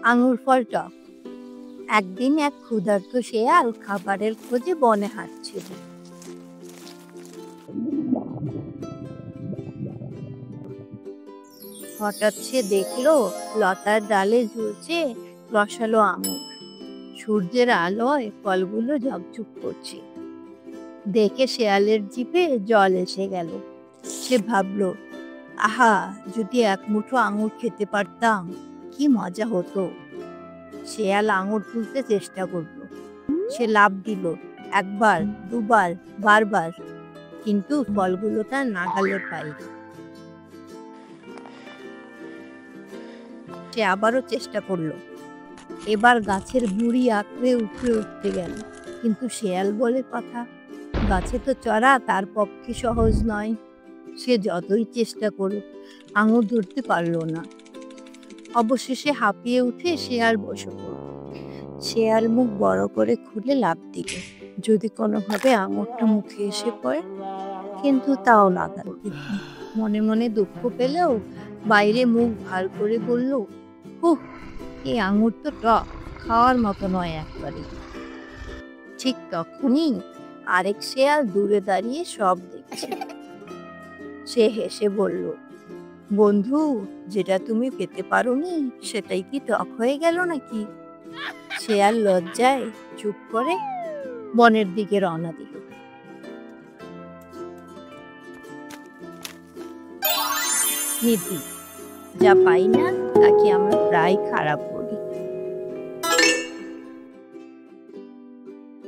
আঙুর ফল টক। একদিন এক ক্ষুধার্ত শেয়াল খাবারের খোঁজে বনে হাঁটছিল। হঠাৎ সে দেখলো লতার ডালে ঝুলছে রসালো আঙুর। সূর্যের আলোয় ফলগুলো ঝকঝক করছে। দেখে শেয়ালের জিভে জল এসে গেল। সে ভাবলো, আহা, যদি এক মুঠো আঙুর খেতে পারতাম কি মজা হতো। শেয়াল আঙুর তুলতে চেষ্টা করলো। সে লাফ দিল, একবার, দুবার, বারবার, কিন্তু ফলগুলো তার নাগালের বাইরে। সে আবারও চেষ্টা করলো। এবার গাছের গুঁড়ি আঁকড়ে উপরে উঠতে গেল, কিন্তু শেয়াল বলে কথা, গাছে তো চড়া তার পক্ষে সহজ নয়। সে যতই চেষ্টা করুক আঙুর ধরতে পারল না। অবশেষে হাঁপিয়ে উঠে শেয়াল বসে পড়ল। শেয়াল মুখ বড় করে খুলে লাফ দিল, যদি কোনোভাবে আঙুরটা মুখে এসে পড়ে। কিন্তু তাও লাগাল। মনে মনে দুঃখ পেলেও বাইরে মুখ ভার করে বলল, হুহ, এই আঙুর তো টক, খাওয়ার মতো নয় একবারে। ঠিক তখনই আরেক শেয়াল দূরে দাঁড়িয়ে সব দেখছে। সে হেসে বলল, বন্ধু, যেটা তুমি পেতে পারোনি সেটাই কি টক হয়ে গেল নাকি? শেয়াল লজ্জায় চুপ করে বনের দিকে রওনা দিল। নীতি, যা পাই না তা কি আমরা প্রায় খারাপ